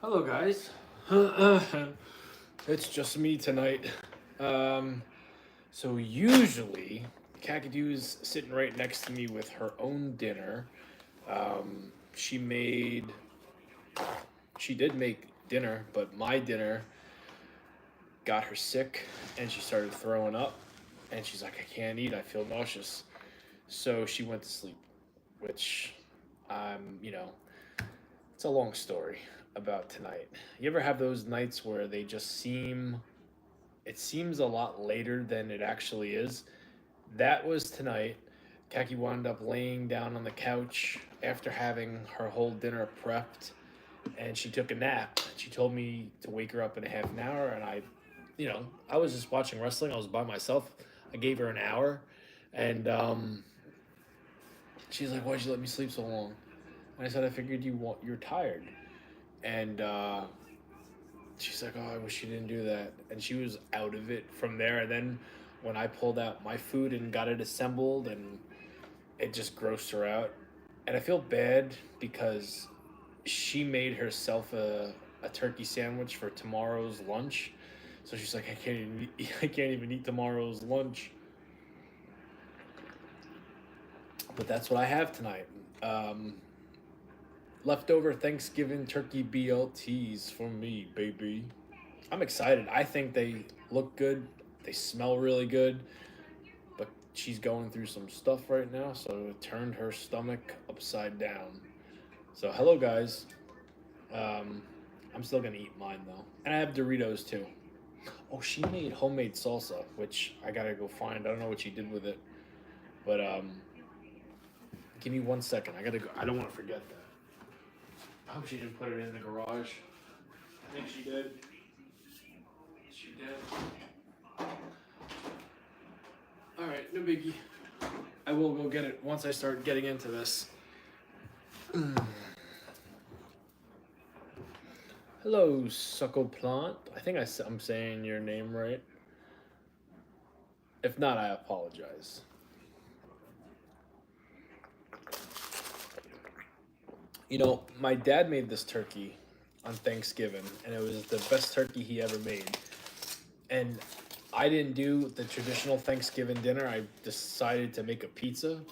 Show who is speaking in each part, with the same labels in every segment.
Speaker 1: Hello, guys. It's just me tonight. Um, so usually, Kakadoo's sitting right next to me with her own dinner. Um, she made, she did make dinner, but my dinner got her sick, and she started throwing up, and she's like, I can't eat. I feel nauseous. So she went to sleep, which, you know, it's a long story about tonight. You ever have those nights where they just it seems a lot later than it actually is? That was tonight. Kaki wound up laying down on the couch after having her whole dinner prepped, and she took a nap. She told me to wake her up in a half an hour, and I was just watching wrestling. I was by myself. I gave her an hour, and she's like, "Why'd you let me sleep so long?" And I said, "I figured you're tired." And she's like, "Oh, I wish you didn't do that." And she was out of it from there. And then when I pulled out my food and got it assembled, and it just grossed her out. And I feel bad because she made herself a turkey sandwich for tomorrow's lunch. So she's like, I can't even eat tomorrow's lunch. But that's what I have tonight. Um, Leftover Thanksgiving turkey BLTs for me, baby. I'm excited. I think they look good. They smell really good. But she's going through some stuff right now, so it turned her stomach upside down. So hello, guys. Um, I'm still gonna eat mine though, and I have Doritos too. Oh, she made homemade salsa, which I gotta go find. I don't know what she did with it, but give me 1 second. I gotta go. I don't want to forget that. I hope she didn't put it in the garage. I think she did. She did. All right, no biggie. I will go get it once I start getting into this. Hello, Suckle Plant. I think I'm saying your name right. If not, I apologize. My dad made this turkey on Thanksgiving, and it was the best turkey he ever made. And I didn't do the traditional Thanksgiving dinner. I decided to make a pizza,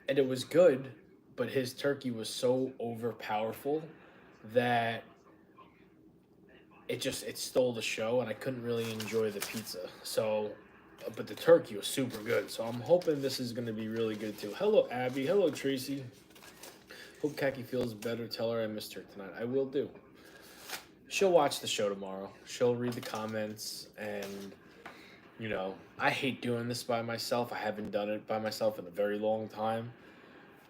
Speaker 1: and it was good, but his turkey was so overpowerful that it stole the show, and I couldn't really enjoy the pizza. So, but the turkey was super good. So I'm hoping this is going to be really good too. Hello, Abby. Hello, Tracy. Hope Kaki feels better. Tell her I missed her tonight. I will do. She'll watch the show tomorrow. She'll read the comments, and I hate doing this by myself. I haven't done it by myself in a very long time.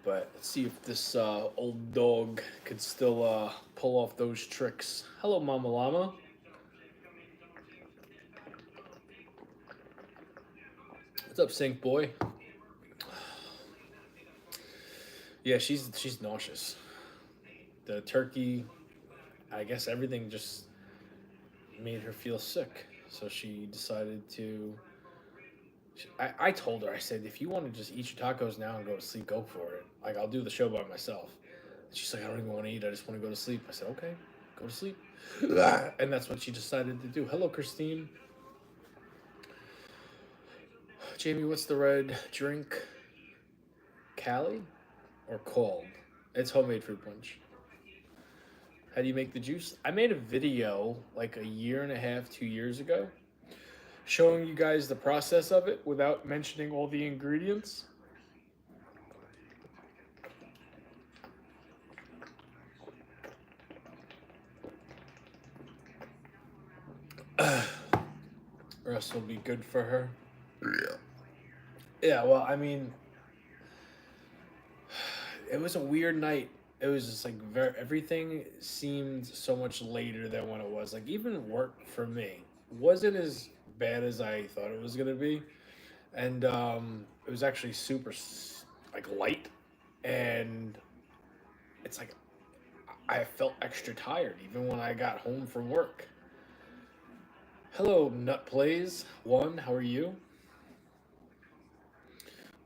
Speaker 1: But let's see if this old dog could still pull off those tricks. Hello, Mama Llama. What's up, Sync Boy? Yeah, she's nauseous. The turkey, I guess everything just made her feel sick. So she decided to. I told her, I said, if you want to just eat your tacos now and go to sleep, go for it. Like, I'll do the show by myself. And she's like, I don't even want to eat. I just want to go to sleep. I said, okay, go to sleep. And that's what she decided to do. Hello, Christine. Jamie, what's the red drink? Cali or cold? It's homemade fruit punch. How do you make the juice? I made a video like a year and a half, 2 years ago, showing you guys the process of it without mentioning all the ingredients. Rest will be good for her. Yeah, well, I mean, it was a weird night. It was just like everything seemed so much later than when it was. Like even work for me wasn't as bad as I thought it was gonna be, and it was actually super like light, and it's like I felt extra tired even when I got home from work. Hello, Nut Plays One. How are you?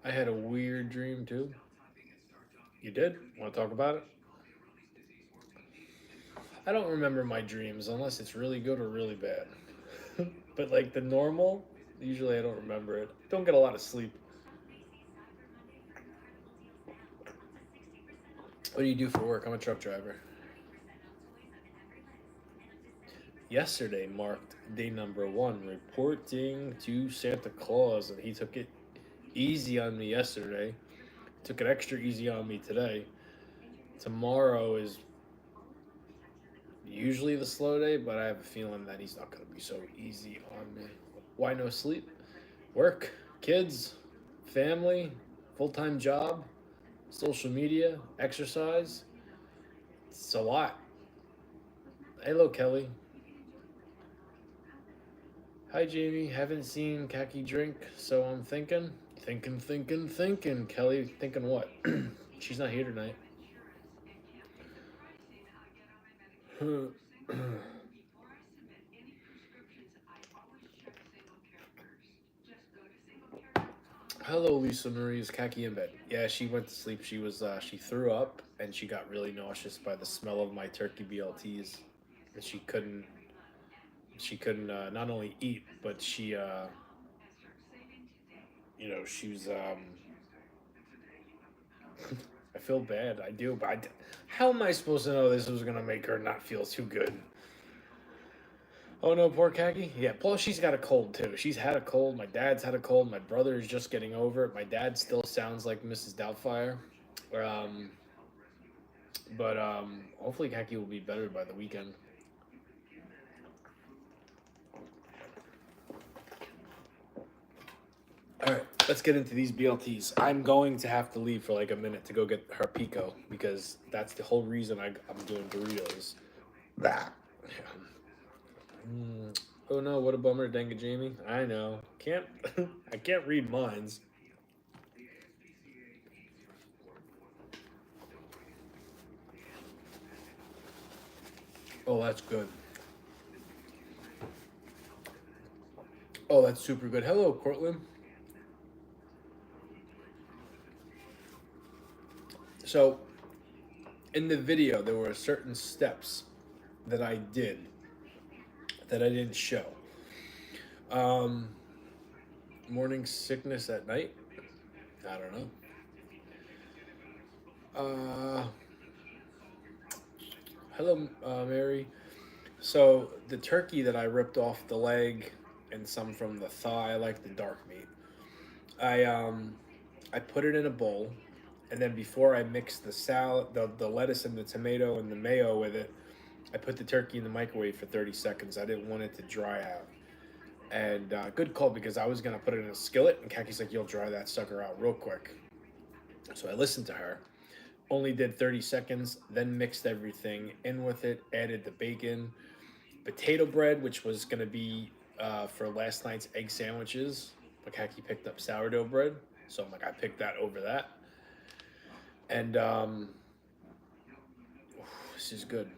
Speaker 1: I had a weird dream too. You did? Want to talk about it? I don't remember my dreams unless it's really good or really bad. But like the normal, usually I don't remember it. Don't get a lot of sleep. What do you do for work? I'm a truck driver. Yesterday marked day number one, reporting to Santa Claus, and he took it easy on me yesterday. Took it extra easy on me today. Tomorrow is usually the slow day, but I have a feeling that he's not going to be so easy on me. Why no sleep? Work, kids, family, full time job, social media, exercise. It's a lot. Hello, Kelly. Hi, Jamie. Haven't seen Khaki drink, so I'm thinking. Thinking. Kelly, thinking what? She's not here tonight. Hello, Lisa Marie. Is Khaki in bed? Yeah, she went to sleep. She threw up and she got really nauseous by the smell of my turkey BLTs. And she couldn't not only eat, but she was I feel bad. I do, but how am I supposed to know this was gonna make her not feel too good? Oh no, poor Khaki. Yeah, plus she's got a cold too. She's had a cold. My dad's had a cold. My brother is just getting over it. My dad still sounds like Mrs. Doubtfire. Um, but hopefully Khaki will be better by the weekend. All right, let's get into these BLTs. I'm going to have to leave for like a minute to go get her pico because that's the whole reason I'm doing Doritos. That. Oh no, what a bummer, Denga Jamie. I know. Can't I can't read minds. Oh, that's good. Oh, that's super good. Hello, Cortland. So, in the video, there were certain steps that I did that I didn't show. Um, Morning sickness at night. I don't know. Hello, Mary. So the turkey that I ripped off the leg and some from the thigh, I like the dark meat. I put it in a bowl, and then before I mixed the salad, the lettuce and the tomato and the mayo with it, I put the turkey in the microwave for 30 seconds. I didn't want it to dry out. And good call because I was gonna put it in a skillet, and Kaki's like, "You'll dry that sucker out real quick." So I listened to her. Only did 30 seconds, then mixed everything in with it, added the bacon, potato bread, which was gonna be for last night's egg sandwiches. But Kaki picked up sourdough bread, so I'm like, I picked that over that. And this is good.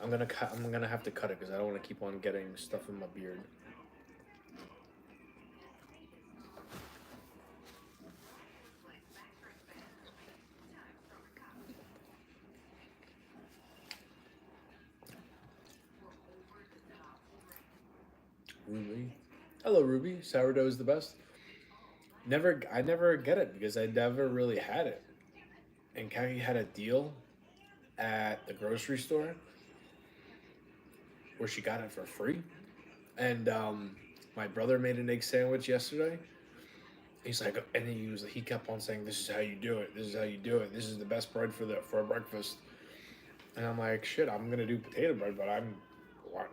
Speaker 1: I'm gonna have to cut it because I don't want to keep on getting stuff in my beard. Ruby. Hello, Ruby. Sourdough is the best. I never get it because I never really had it. And Kaki had a deal at the grocery store where she got it for free. And my brother made an egg sandwich yesterday. He's like, and he kept on saying, "This is how you do it. This is how you do it. This is the best bread for a breakfast." And I'm like, "Shit, I'm gonna do potato bread, but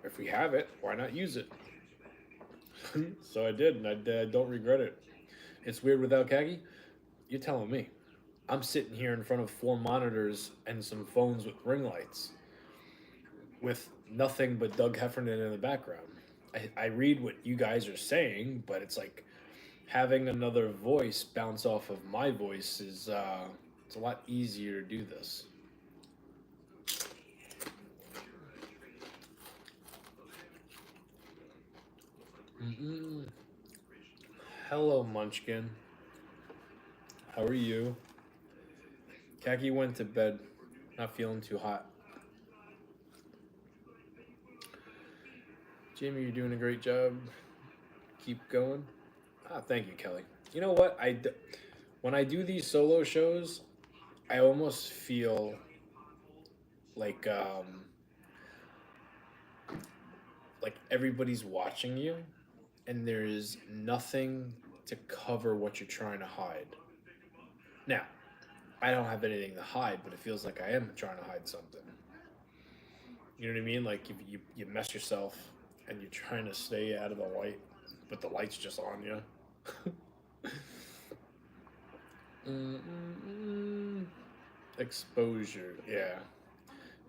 Speaker 1: if we have it, why not use it?" So I did, and I don't regret it. It's weird without Kagi. You're telling me. I'm sitting here in front of four monitors and some phones with ring lights, with nothing but Doug Heffernan in the background. I read what you guys are saying, but it's like having another voice bounce off of my voice is it's a lot easier to do this. Mm-mm. Hello, Munchkin. How are you? Khaki went to bed, not feeling too hot. Jamie, you're doing a great job. Keep going. Ah, thank you, Kelly. You know what? When I do these solo shows, I almost feel like everybody's watching you, and there's nothing to cover what you're trying to hide. Now, I don't have anything to hide, but it feels like I am trying to hide something. You know what I mean? Like if you mess yourself and you're trying to stay out of the light, but the light's just on you. Mm-mm-mm. Exposure, yeah.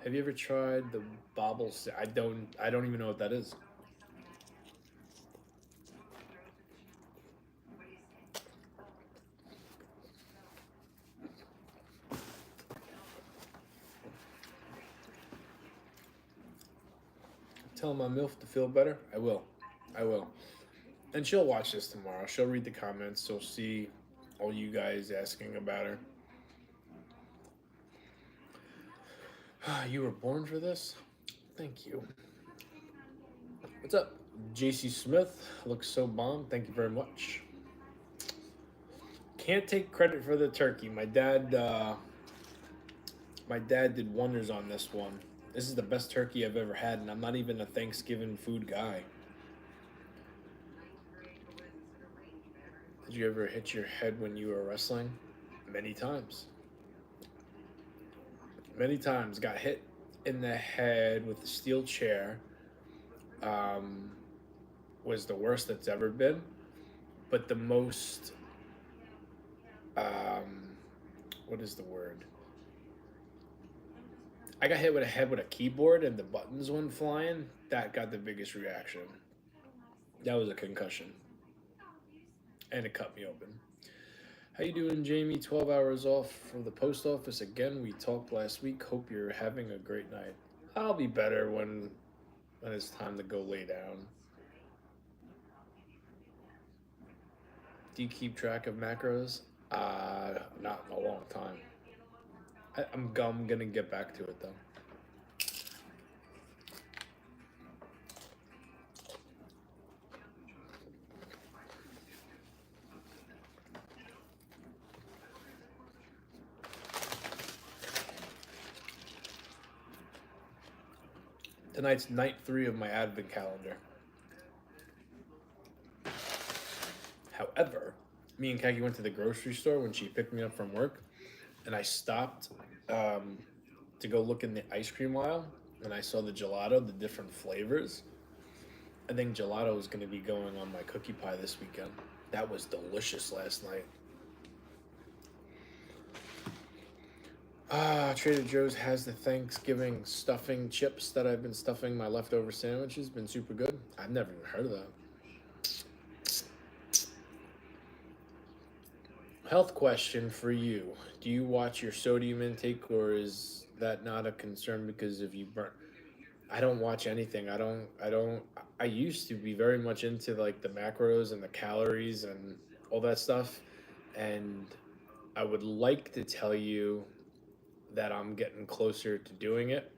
Speaker 1: Have you ever tried the bobble? I don't even know what that is. Tell my milf to feel better. I will. I will. And she'll watch this tomorrow. She'll read the comments. She'll see all you guys asking about her. You were born for this? Thank you. What's up? JC Smith looks so bomb. Thank you very much. Can't take credit for the turkey. My dad did wonders on this one. This is the best turkey I've ever had, and I'm not even a Thanksgiving food guy. Did you ever hit your head when you were wrestling? Many times. Many times. Got hit in the head with a steel chair. Um, was the worst that's ever been. But the most, um, what is the word? I got hit with a head with a keyboard and the buttons went flying. That got the biggest reaction. That was a concussion, and it cut me open. How you doing, Jamie? 12 hours off from the post office again. We talked last week. Hope you're having a great night. I'll be better when it's time to go lay down. Do you keep track of macros? Not in a long time. I'm gonna get back to it though. Tonight's night 3 of my advent calendar. However, me and Kaki went to the grocery store when she picked me up from work, and I stopped to go look in the ice cream aisle, and I saw the gelato, the different flavors. I think gelato is going to be going on my cookie pie this weekend. That was delicious last night. Trader Joe's has the Thanksgiving stuffing chips that I've been stuffing my leftover sandwiches. Been super good. I've never even heard of that. Health question for you. Do you watch your sodium intake, or is that not a concern because if you burn? I don't watch anything. I don't I used to be very much into like the macros and the calories and all that stuff, and I would like to tell you that I'm getting closer to doing it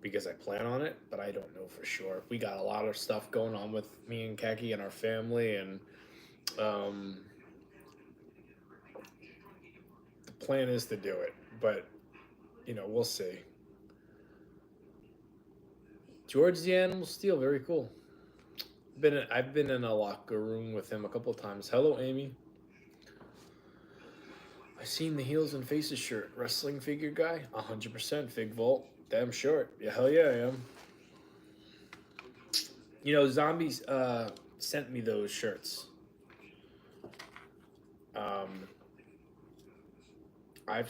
Speaker 1: because I plan on it, but I don't know for sure. We got a lot of stuff going on with me and Kaki and our family, and um, the plan is to do it, but we'll see. George the Animal Steel, very cool. I've been in a locker room with him a couple of times. Hello, Amy. I seen the Heels and Faces shirt. Wrestling figure guy, 100% Fig Vault. Damn short. Yeah, hell yeah, I am. Zombies sent me those shirts. Um, I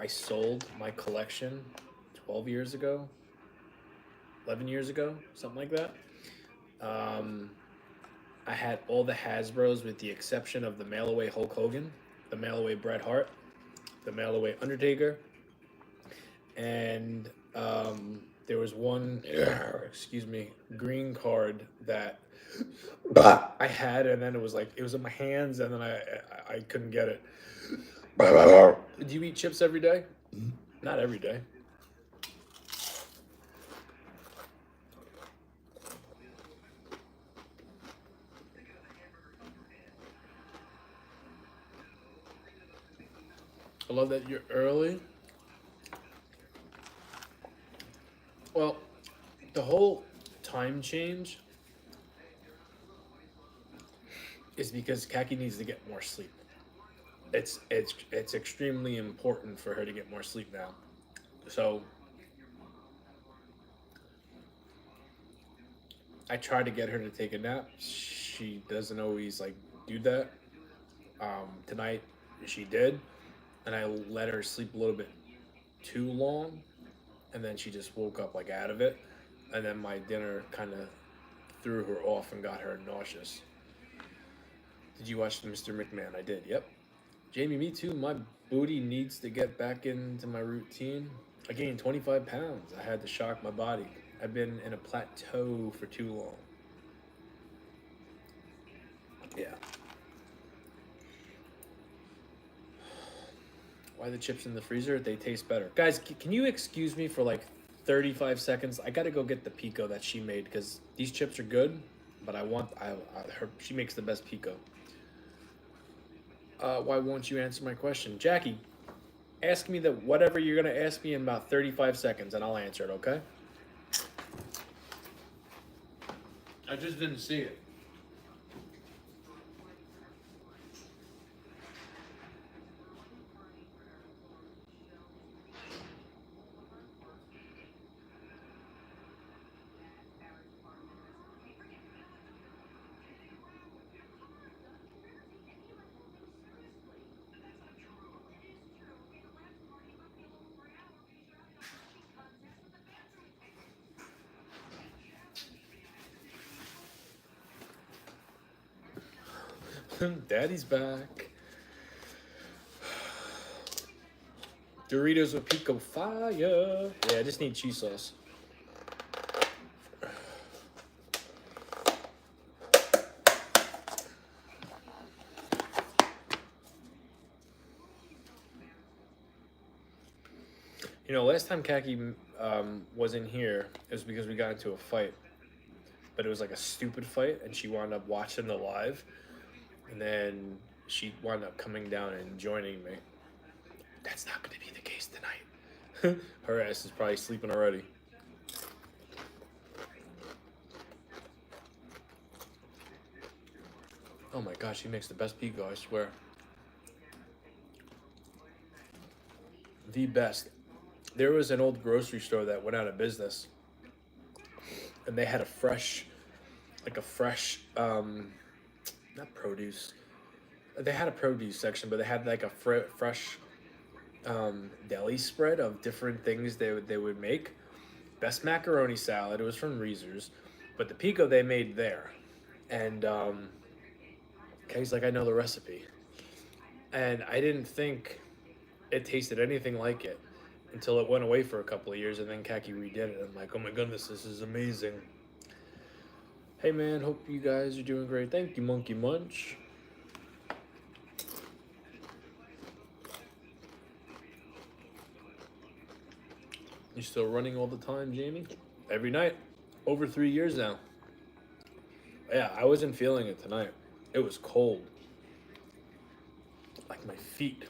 Speaker 1: sold my collection 12 years ago, 11 years ago, something like that. Um, I had all the Hasbros with the exception of the mail away Hulk Hogan, the mail away Bret Hart, the mail away Undertaker, and there was one, excuse me, green card that I had, and then it was in my hands, and then I couldn't get it. Do you eat chips every day? Not every day. I love that you're early. Well, the whole time change is because Kaki needs to get more sleep. It's extremely important for her to get more sleep now. So I try to get her to take a nap. She doesn't always like do that. Tonight she did, and I let her sleep a little bit too long, and then she just woke up like out of it, and then my dinner kind of threw her off and got her nauseous. Did you watch Mr. McMahon? I did. Yep. Jamie, me too. My booty needs to get back into my routine. I gained 25 pounds. I had to shock my body. I've been in a plateau for too long. Yeah. Why the chips in the freezer? They taste better. Guys, can you excuse me for like 35 seconds? I gotta go get the pico that she made because these chips are good, but she makes the best pico. Why won't you answer my question? Jackie, ask me that whatever you're gonna ask me in about 35 seconds and I'll answer it, okay? I just didn't see it. Daddy's back. Doritos with pico fire. Yeah, I just need cheese sauce. You know, last time Kaki was in here, it was because we got into a fight. But it was like a stupid fight, and she wound up watching the live. And then she wound up coming down and joining me. That's not going to be the case tonight. Her ass is probably sleeping already. Oh my gosh, she makes the best pico, I swear. The best. There was an old grocery store that went out of business, and they had a fresh, not produce. They had a produce section, but they had like a fresh deli spread of different things they would make. Best macaroni salad. It was from Reese's, but the pico they made there, and Kay's like, I know the recipe, and I didn't think it tasted anything like it until it went away for a couple of years, and then Kaki redid it. I'm like, oh my goodness, this is amazing. Hey man, hope you guys are doing great. Thank you, Monkey Munch. You still running all the time, Jamie? Every night. Over 3 years now. Yeah, I wasn't feeling it tonight. It was cold. Like my feet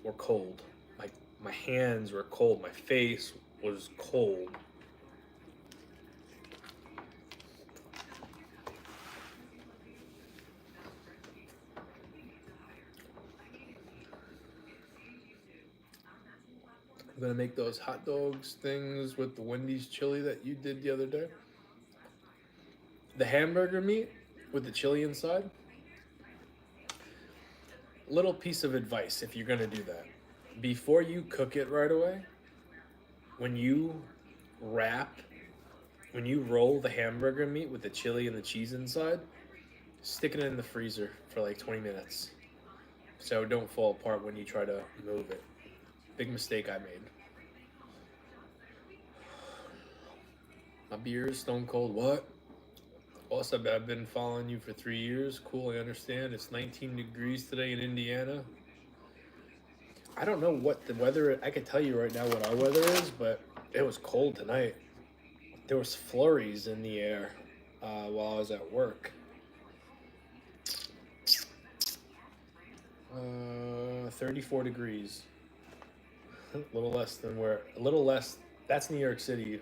Speaker 1: were cold. My hands were cold. My face was cold. I'm gonna make those hot dogs things with the Wendy's chili that you did the other day. The hamburger meat with the chili inside. Little piece of advice if you're gonna do that. Before you cook it right away, when you wrap, when you roll the hamburger meat with the chili and the cheese inside, stick it in the freezer for like 20 minutes so it don't fall apart when you try to move it. Big mistake I made. My beer is stone cold. What? Also, I've been following you for 3 years. Cool, I understand. It's 19 degrees today in Indiana. I don't know what the weather. I could tell you right now what our weather is, but it was cold tonight. There was flurries in the air while I was at work. 34 degrees. A little less than where. A little less. That's New York City.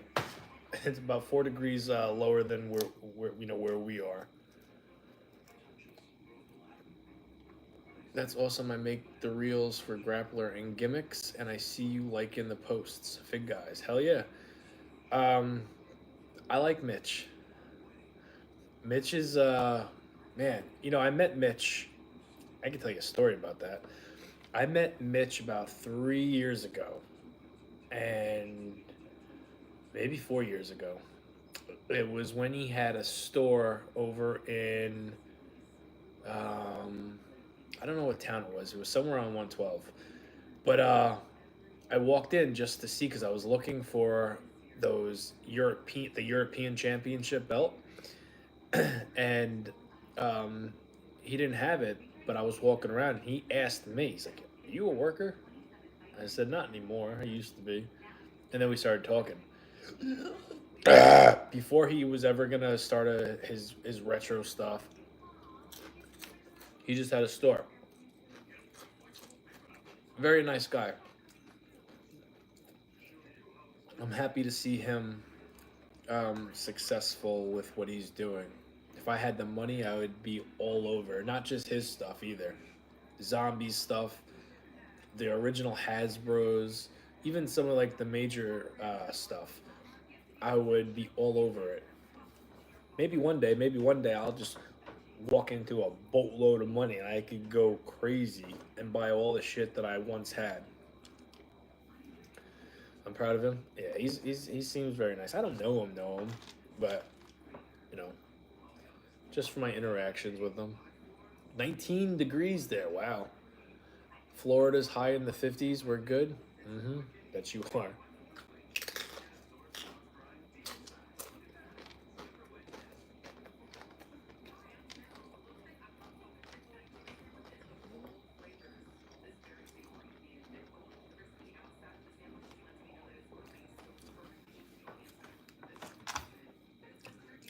Speaker 1: It's about 4 degrees lower than where we are. That's awesome. I make the reels for Grappler and gimmicks, and I see you liking the posts. Fig guys, hell yeah. Um, I like Mitch. Mitch is man. I met Mitch. I can tell you a story about that. I met Mitch about 3 years ago, and maybe 4 years ago. It was when he had a store over in um, I don't know what town it was. It was somewhere on 112. But I walked in just to see because I was looking for the European Championship belt, and um, he didn't have it. But I was walking around, and he asked me. He's like, "Are you a worker?" I said, "Not anymore. I used to be." And then we started talking. Before he was ever gonna start his retro stuff, he just had a store. Very nice guy. I'm happy to see him successful with what he's doing. If I had the money, I would be all over. Not just his stuff either. Zombie stuff, the original Hasbro's, even some of like the major stuff. I would be all over it. Maybe one day I'll just walk into a boatload of money and I could go crazy and buy all the shit that I once had. I'm proud of him. Yeah, he seems very nice. I don't know him, but you know, just for my interactions with him. 19 degrees there. Wow. Florida's high in the 50s. We're good. Mm-hmm. Bet you are.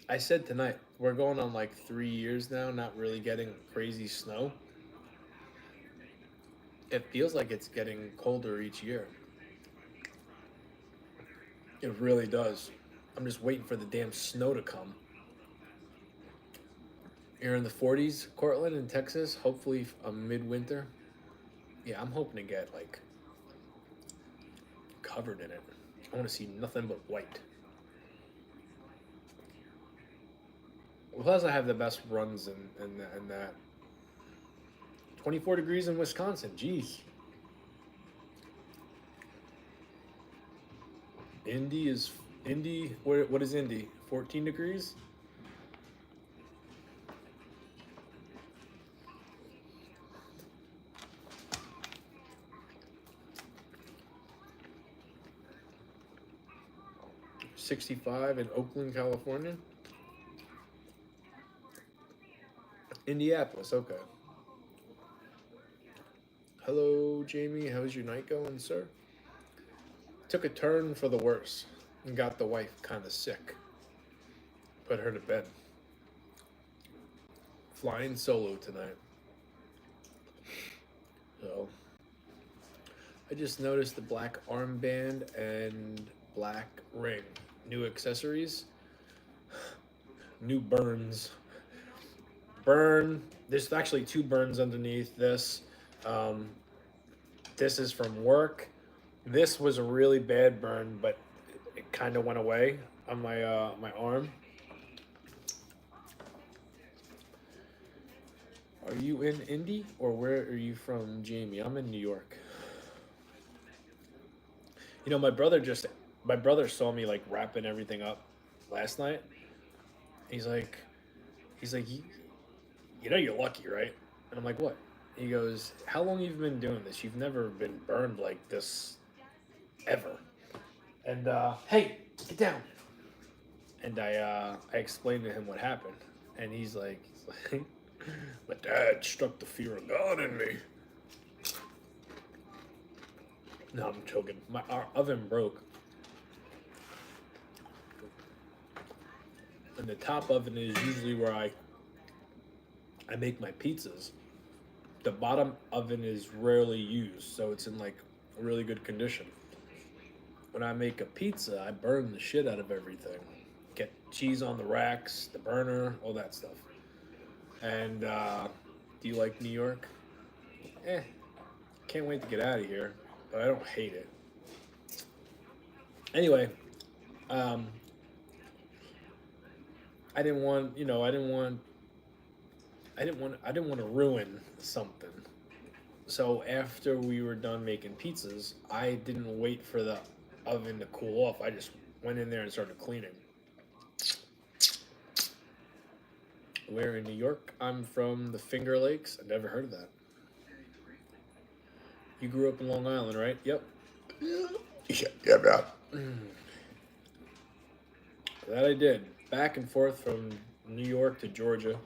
Speaker 1: I said tonight, we're going on like 3 years now, not really getting crazy snow. It feels like it's getting colder each year. It really does. I'm just waiting for the damn snow to come. You're in the 40s, Cortland, in Texas. Hopefully, a midwinter. Yeah, I'm hoping to get like covered in it. I want to see nothing but white. Plus, I have the best runs in that. 24 degrees in Wisconsin. Jeez. Indy. What is Indy? 14 degrees. 65 in Oakland, California. Indianapolis. Okay. Hello, Jamie. How's your night going, sir? Took a turn for the worse and got the wife kind of sick. Put her to bed. Flying solo tonight. So, I just noticed the black armband and black ring. New accessories. New burns. Burn. There's actually two burns underneath this. Um, this is from work. This was a really bad burn, but it kind of went away on my arm. Are you in Indy or where are you from, Jamie? I'm in New York. My brother saw me like wrapping everything up last night. He's like, he's like, you're lucky, right? And I'm like, what? He goes, how long you've been doing this? You've never been burned like this ever. And hey, get down. And I explained to him what happened, and he's like, my dad struck the fear of God in me. No, I'm joking. Our oven broke, and the top oven is usually where I make my pizzas. The bottom oven is rarely used, so it's in like really good condition. When I make a pizza, I burn the shit out of everything. Get cheese on the racks, the burner, all that stuff. And do you like New York? Eh, can't wait to get out of here, but I don't hate it. Anyway, um, I didn't want, you know, I didn't want to ruin something. So after we were done making pizzas, I didn't wait for the oven to cool off. I just went in there and started cleaning. Where in New York? I'm from the Finger Lakes. I never heard of that. You grew up in Long Island, right? Yep. Yeah. That I did. Back and forth from New York to Georgia.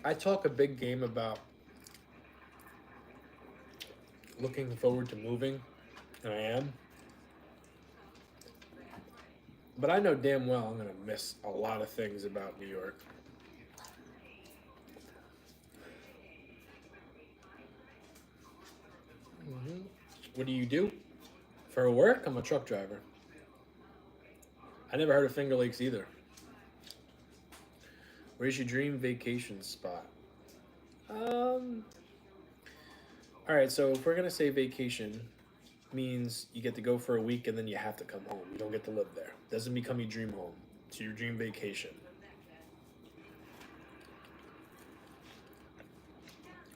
Speaker 1: I talk a big game about looking forward to moving, and I am. But I know damn well I'm going to miss a lot of things about New York. Hmm. What do you do? For work, I'm a truck driver. I never heard of Finger Lakes either. Where's your dream vacation spot? Um, all right, so if we're gonna say vacation, means you get to go for a week and then you have to come home. You don't get to live there. Doesn't become your dream home. It's your dream vacation.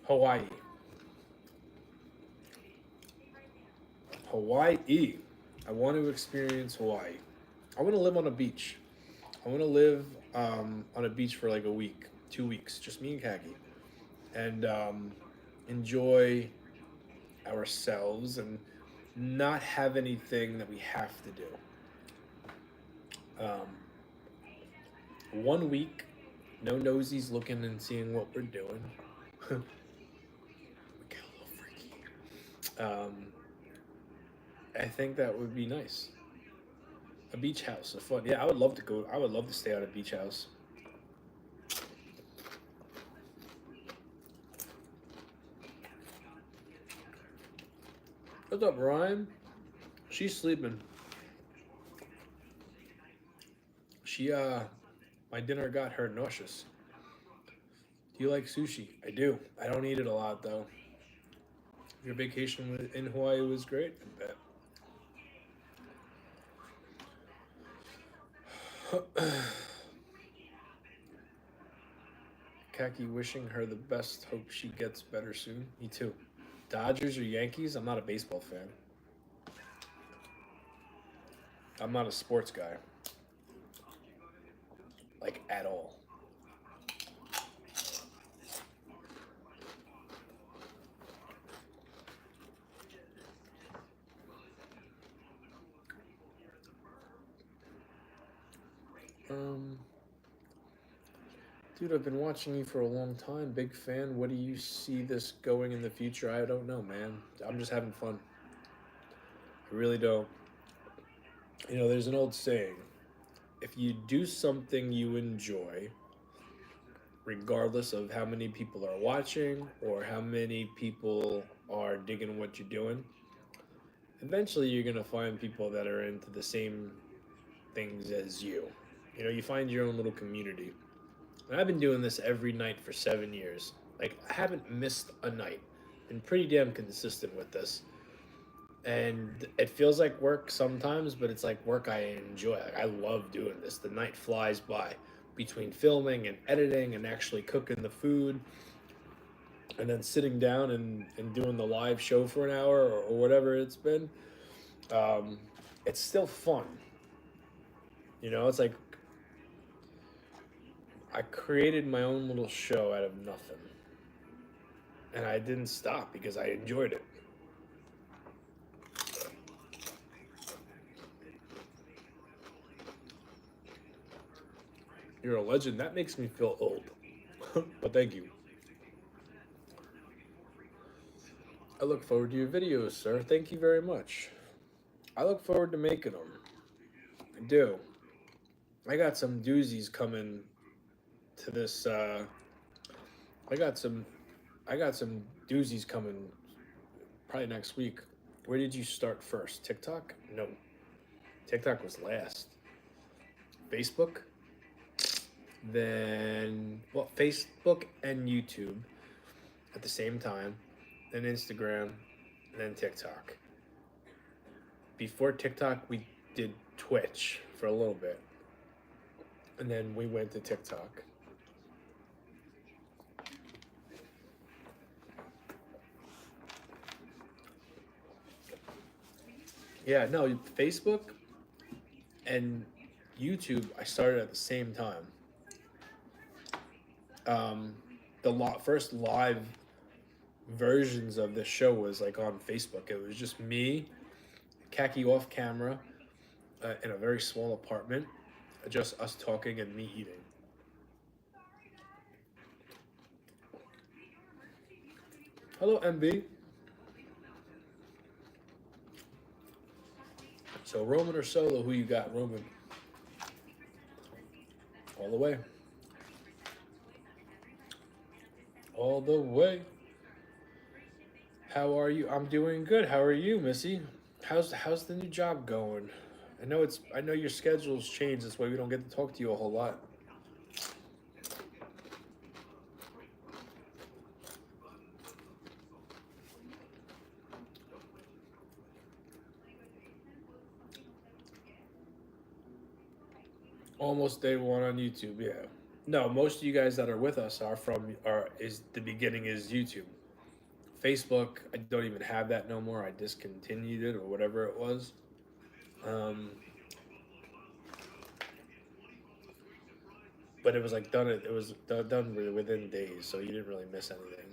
Speaker 1: Hawaii. Hawaii. I want to experience Hawaii. I want to live on a beach. I want to live on a beach for like a week, 2 weeks, just me and Khaki, and enjoy ourselves and not have anything that we have to do. 1 week, no nosies looking and seeing what we're doing. We get a little freaky. I think that would be nice. A beach house, a fun. Yeah, I would love to go. I would love to stay at a beach house. What's up, Ryan? She's sleeping. She my dinner got her nauseous. Do you like sushi? I do. I don't eat it a lot though. Your vacation in Hawaii was great. I bet. Kaki wishing her the best. Hope she gets better soon. Me too. Dodgers or Yankees? I'm not a baseball fan. I'm not a sports guy. Like, at all. Dude, I've been watching you for a long time. Big fan. What do you see this going in the future? I don't know, man. I'm just having fun. I really don't. You know, there's an old saying, if you do something you enjoy, regardless of how many people are watching or how many people are digging what you're doing, eventually you're going to find people that are into the same things as you. You know, you find your own little community. And I've been doing this every night for 7 years. Like, I haven't missed a night. Been pretty damn consistent with this. And it feels like work sometimes, but it's like work I enjoy. Like, I love doing this. The night flies by between filming and editing and actually cooking the food and then sitting down and doing the live show for an hour or whatever it's been. Um, it's still fun. You know, it's like I created my own little show out of nothing. And I didn't stop because I enjoyed it. You're a legend. That makes me feel old. But thank you. I look forward to your videos, sir. Thank you very much. I look forward to making them. I do. I got some doozies coming to this. I got some. I got some doozies coming probably next week. Where did you start first? TikTok? No. TikTok was last. Facebook, then well, Facebook and YouTube at the same time, then Instagram, then TikTok. Before TikTok, we did Twitch for a little bit, and then we went to TikTok. Yeah, no, Facebook and YouTube, I started at the same time. Um, the first live versions of this show was like on Facebook. It was just me, khaki off camera, in a very small apartment, just us talking and me eating. Hello, MB. So Roman or Solo? Who you got, Roman? All the way. All the way. How are you? I'm doing good. How are you, Missy? How's the new job going? I know your schedule's changed. That's why we don't get to talk to you a whole lot. Almost day one on YouTube. Yeah. No, most of you guys that are with us is the beginning is YouTube. Facebook, I don't even have that no more. I discontinued it or whatever it was. Um, but it was like done. It was done within days, so you didn't really miss anything.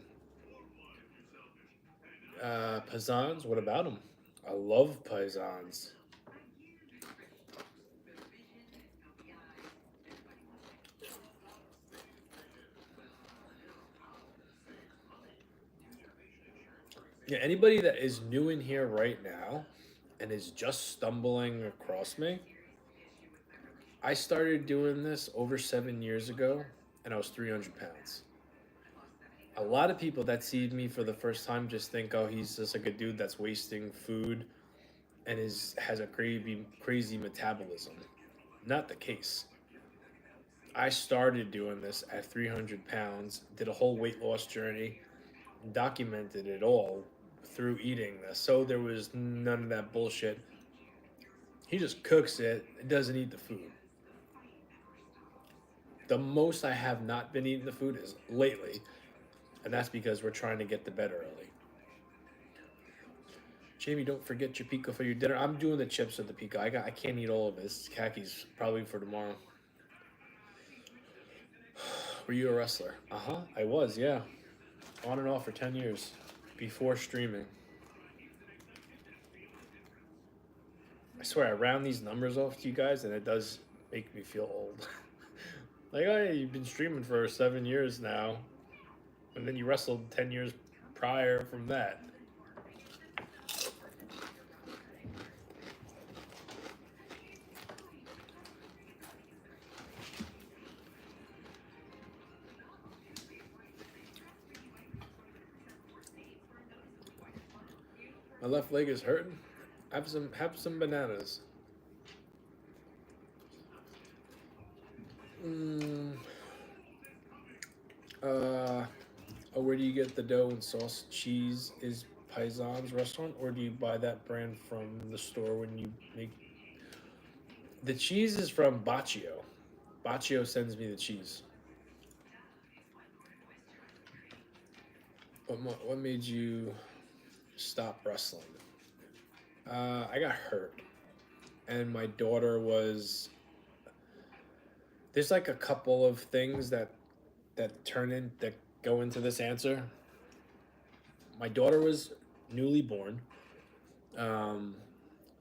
Speaker 1: Paisans, what about them? I love paisans. Yeah, anybody that is new in here right now and is just stumbling across me, I started doing this over 7 years ago, and I was 300 pounds. A lot of people that see me for the first time just think, oh, he's just like a dude that's wasting food and has a crazy metabolism. Not the case. I started doing this at 300 pounds, did a whole weight loss journey, documented it all through eating this. So there was none of that bullshit. He just cooks it, doesn't eat the food. The most I have not been eating the food is lately, and that's because we're trying to get to bed early. Jamie, don't forget your pico for your dinner. I'm doing the chips with the pico. I can't eat all of it. It's khakis probably for tomorrow. Were you a wrestler? Uh huh. I was. Yeah, on and off for 10 years before streaming. I swear I round these numbers off to you guys, and it does make me feel old. Like, oh, you've been streaming for 7 years now, and then you wrestled 10 years prior from that. My left leg is hurting. Have some bananas. Mm, uh, oh, where do you get the dough and sauce? Cheese is Paisan's restaurant, or do you buy that brand from the store when you make? The cheese is from Baccio. Baccio sends me the cheese. What made you stop wrestling? I got hurt, and my daughter was. There's like a couple of things that go into this answer. My daughter was newly born. Um,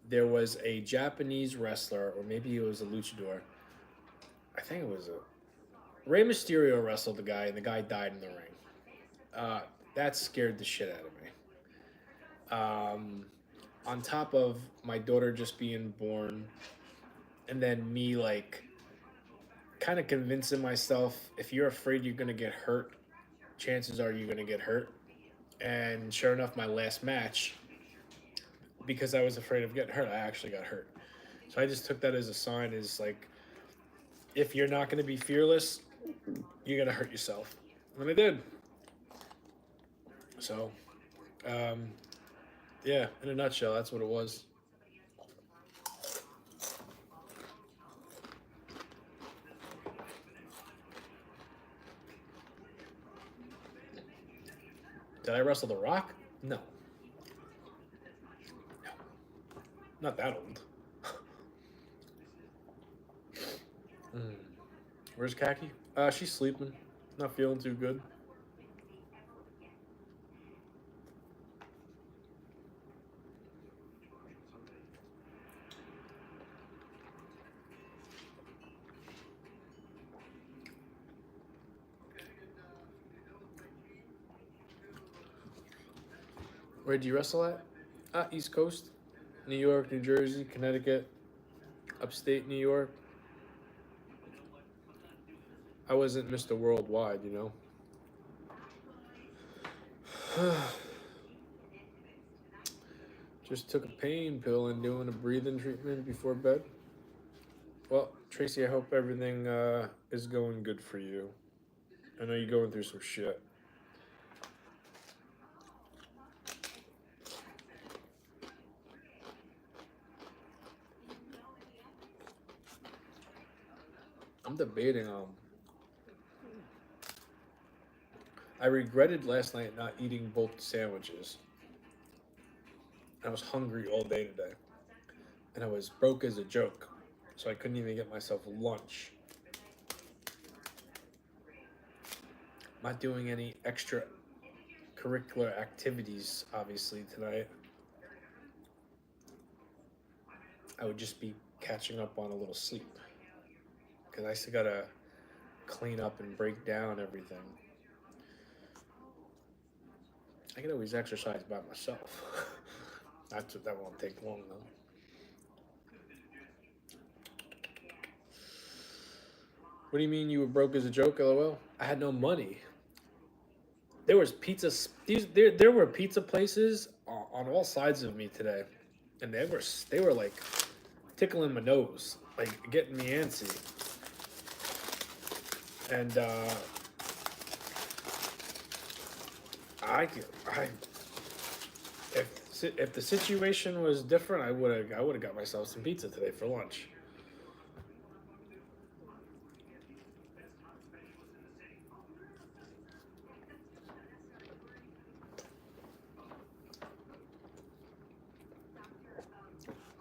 Speaker 1: there was a Japanese wrestler, or maybe it was a luchador. I think it was a Rey Mysterio wrestled the guy, and the guy died in the ring. Uh, that scared the shit out of me. On top of my daughter just being born, and then me like kind of convincing myself if you're afraid you're gonna get hurt, chances are you're gonna get hurt. And sure enough, my last match, because I was afraid of getting hurt, I actually got hurt. So I just took that as a sign, is like, if you're not gonna be fearless, you're gonna hurt yourself. And I did. So, um, yeah, in a nutshell, that's what it was. Did I wrestle The Rock? No. No. Not that old. Mm. Where's Khaki? She's sleeping. Not feeling too good. Where'd you wrestle at? East Coast. New York, New Jersey, Connecticut, upstate New York. I wasn't Mr. Worldwide, you know. Just took a pain pill and doing a breathing treatment before bed. Well, Tracy, I hope everything is going good for you. I know you're going through some shit. I'm debating on. I regretted last night not eating both sandwiches. I was hungry all day today. And I was broke as a joke. So I couldn't even get myself lunch. Not doing any extra curricular activities, obviously, tonight. I would just be catching up on a little sleep. Because I still gotta clean up and break down everything. I can always exercise by myself. That won't take long though. What do you mean you were broke as a joke? LOL. I had no money. There was pizza. There were pizza places on all sides of me today, and they were like tickling my nose, like getting me antsy. And I if the situation was different, I would have got myself some pizza today for lunch.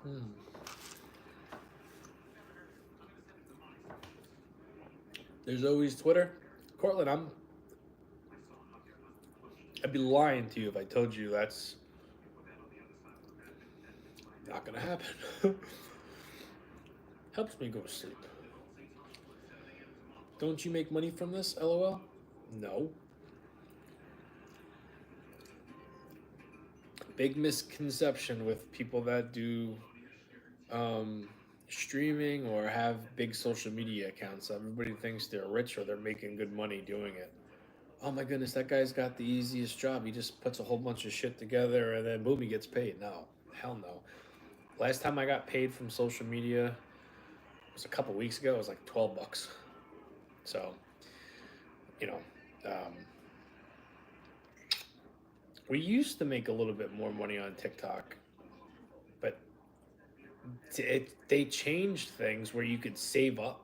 Speaker 1: Hmm. There's always Twitter. Cortland, I'd be lying to you if I told you that's not gonna happen. Helps me go to sleep. Don't you make money from this? LOL. No. Big misconception with people that do um, streaming or have big social media accounts. Everybody thinks they're rich or they're making good money doing it. Oh my goodness, that guy's got the easiest job. He just puts a whole bunch of shit together and then boom, he gets paid. No, hell no. Last time I got paid from social media was a couple weeks ago. It was like $12. So, you know, um, we used to make a little bit more money on TikTok, but they changed things where you could save up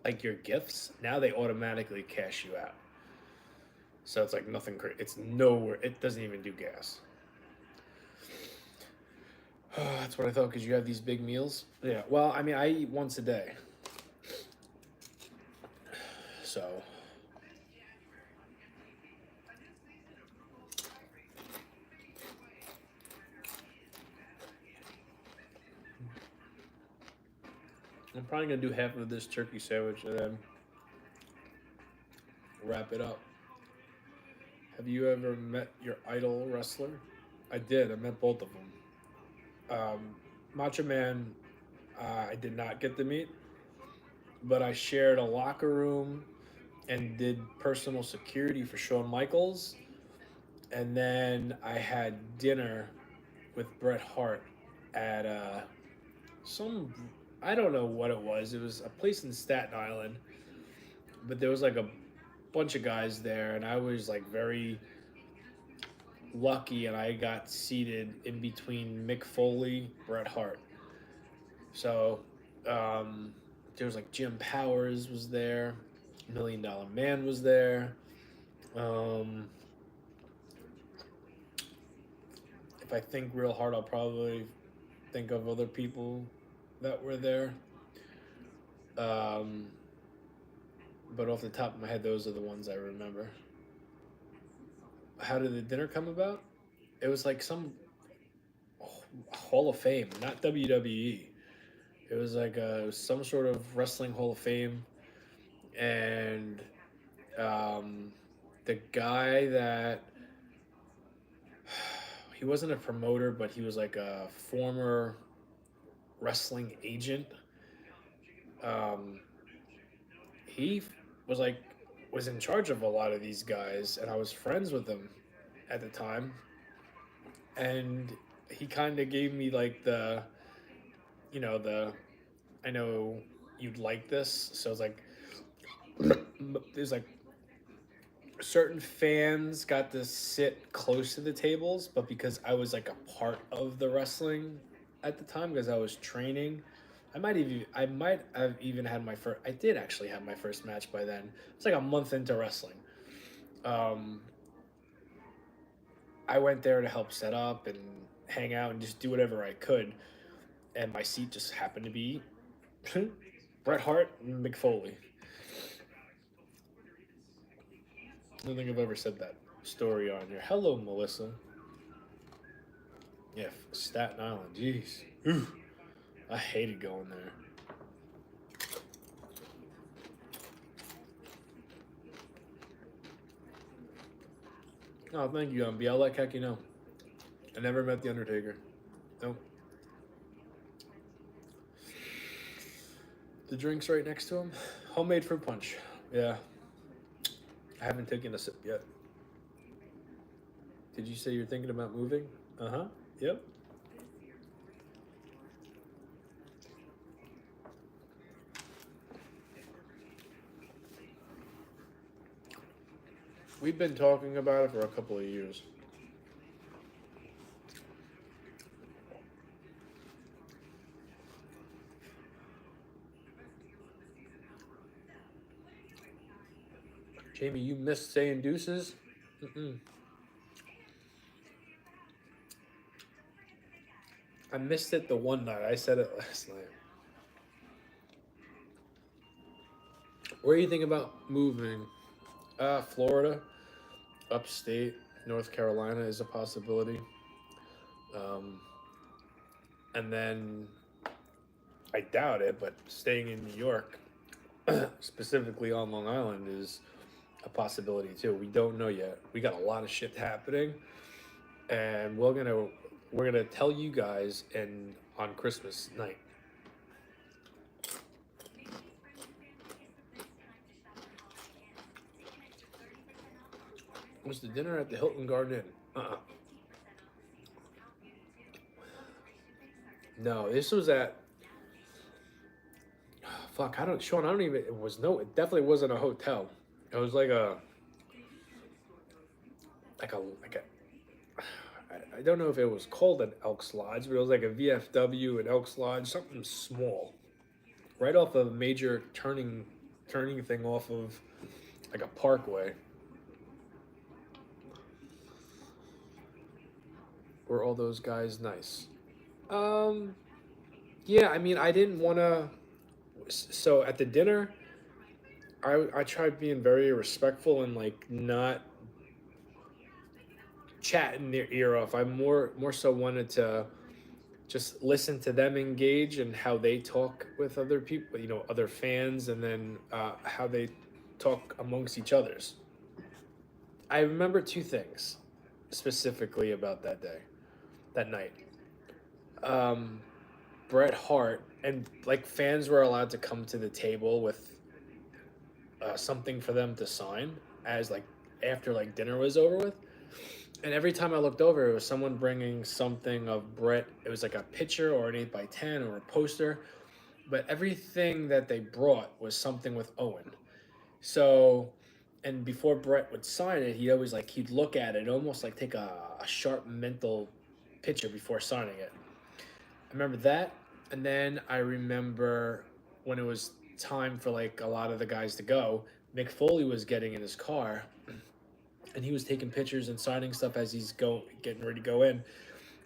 Speaker 1: like your gifts. Now they automatically cash you out. So it's like nothing crazy. It's nowhere. It doesn't even do gas. That's what I thought because you have these big meals. Yeah. Well, I mean, I eat once a day. So. I'm probably going to do half of this turkey sandwich and then wrap it up. Have you ever met your idol wrestler? I did. I met both of them. Macho Man, I did not get to meet, but I shared a locker room and did personal security for Shawn Michaels. And then I had dinner with Bret Hart at some, I don't know what it was. It was a place in Staten Island, but there was like a bunch of guys there, and I was like very lucky, and I got seated in between Mick Foley, Bret Hart. So there was like Jim Powers was there, Million Dollar Man was there. Um, if I think real hard, I'll probably think of other people that were there. Um, but off the top of my head, those are the ones I remember. How did the dinner come about? It was like some Hall of Fame, not WWE. It was like some sort of wrestling Hall of Fame, and um, the guy that he wasn't a promoter, but he was like a former wrestling agent. Um, he was like was in charge of a lot of these guys, and I was friends with him at the time, and he kind of gave me like the I know you'd like this, so it's like there's like certain fans got to sit close to the tables, but because I was like a part of the wrestling at the time, because I was training, I might have even had my first. I did actually have my first match by then. It's like a month into wrestling. Um, I went there to help set up and hang out and just do whatever I could, and my seat just happened to be Bret Hart and Mick Foley. I don't think I've ever said that story on here. Hello, Melissa. Yeah, Staten Island. Jeez. Ooh, I hated going there. Oh, thank you, I'll let Keki know. I never met The Undertaker. Nope. The drink's right next to him. Homemade fruit punch. Yeah. I haven't taken a sip yet. Did you say you're thinking about moving? Uh huh. Yep. We've been talking about it for a couple of years. Jamie, you missed saying deuces? Mm-mm. I missed it the one night. I said it last night. Where do you think about moving? Florida, upstate, North Carolina is a possibility. Um, and then I doubt it, but staying in New York, specifically on Long Island, is a possibility too. We don't know yet. We got a lot of shit happening, and we're gonna tell you guys and on Christmas night. Was the dinner at the Hilton Garden Inn? No, this was at fuck. I don't, Sean. I don't even. It was no. It definitely wasn't a hotel. It was like a. I don't know if it was called an Elks Lodge, but it was like a VFW, an Elks Lodge, something small, right off a major turning thing off of like a parkway. Were all those guys nice? Um, yeah. I mean, I didn't want to. So at the dinner, I tried being very respectful and like not chatting their ear off. I more so wanted to just listen to them engage and how they talk with other people, other fans, and then how they talk amongst each others. I remember two things specifically about that day, that night. Um, Bret Hart and like fans were allowed to come to the table with something for them to sign as like after like dinner was over with. And every time I looked over, it was someone bringing something of Bret. It was like a picture or an 8x10 or a poster. But everything that they brought was something with Owen. So, and before Bret would sign it, he'd look at it, almost like take a sharp mental picture before signing it. I remember that, and then I remember when it was time for like a lot of the guys to go. Mick Foley was getting in his car, and he was taking pictures and signing stuff as he's getting ready to go in.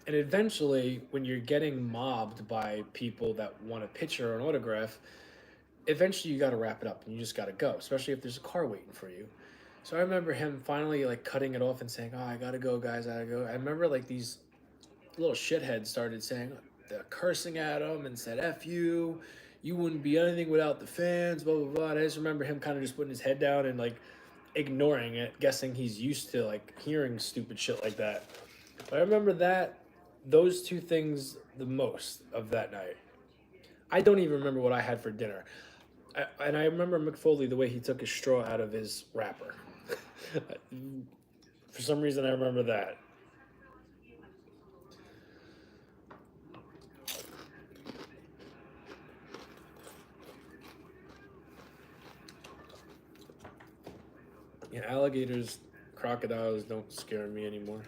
Speaker 1: And eventually, when you're getting mobbed by people that want a picture or an autograph, eventually you got to wrap it up and you just got to go, especially if there's a car waiting for you. So I remember him finally like cutting it off and saying, "Oh, I gotta go, guys, I gotta go." I remember like these little shitheads started saying, they're cursing at him and said, "F you, you wouldn't be anything without the fans." Blah blah blah. And I just remember him kind of just putting his head down and like ignoring it, guessing he's used to like hearing stupid shit like that. But I remember those two things the most of that night. I don't even remember what I had for dinner. And I remember Mick Foley, the way he took his straw out of his wrapper. For some reason, I remember that. Yeah, alligators, crocodiles don't scare me anymore.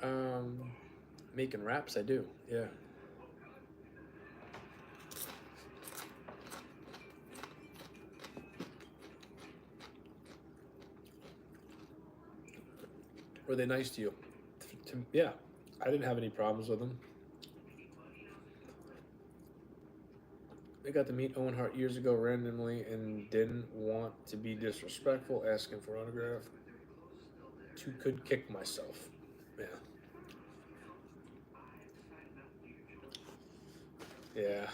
Speaker 1: Um, Making wraps, I do. Yeah. Were they nice to you? Yeah, I didn't have any problems with them. I got to meet Owen Hart years ago randomly and didn't want to be disrespectful, asking for an autograph. Could kick myself. Yeah. Yeah.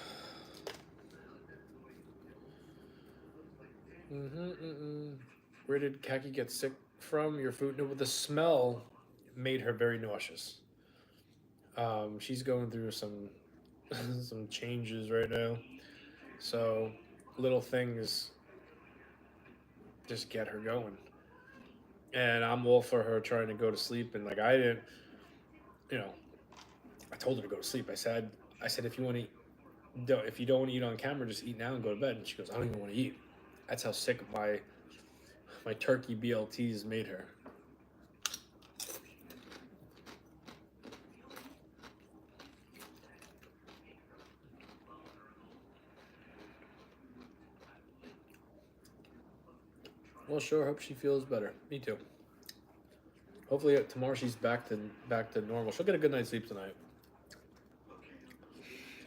Speaker 1: Mm-hmm. Where did Kaki get sick from? Your food? No, the smell made her very nauseous. She's going through some some changes right now, so little things just get her going. And I'm all for her trying to go to sleep. And like I didn't, you know, I told her to go to sleep. I said if you want to, if you don't want to eat on camera, just eat now and go to bed. And she goes, I don't even want to eat. That's how sick my turkey BLTs made her. Well, sure. Hope she feels better. Me too. Hopefully tomorrow she's back to normal. She'll get a good night's sleep tonight.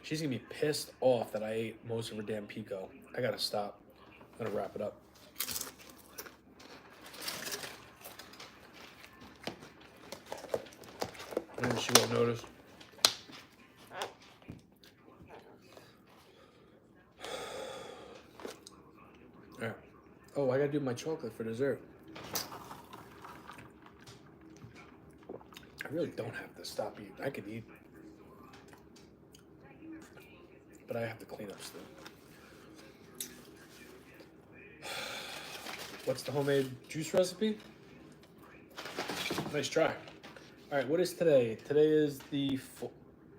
Speaker 1: She's gonna be pissed off that I ate most of her damn pico. I gotta stop. I'm gonna wrap it up. Maybe she won't notice. Yeah. Oh, I gotta do my chocolate for dessert. I really don't have to stop eating. I could eat, but I have to clean up still. What's the homemade juice recipe? Nice try. All right, what is today? Today is the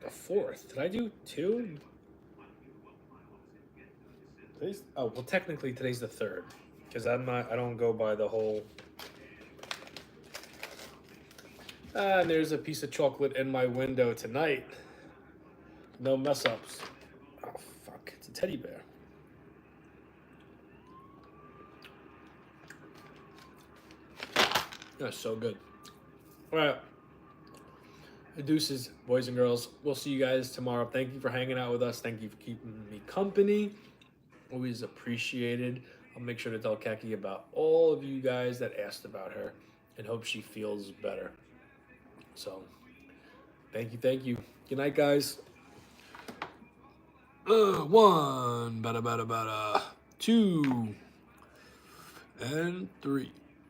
Speaker 1: 4th. Did I do 2? Well, technically today's the 3rd, because I don't go by the whole. And there's a piece of chocolate in my window tonight. No mess ups. Oh fuck! It's a teddy bear. That's so good. All right. Deuces, boys and girls. We'll see you guys tomorrow. Thank you for hanging out with us. Thank you for keeping me company. Always appreciated. I'll make sure to tell Keki about all of you guys that asked about her and hope she feels better. So, thank you, thank you. Good night, guys. One, bada bada bada.
Speaker 2: 2, and 3.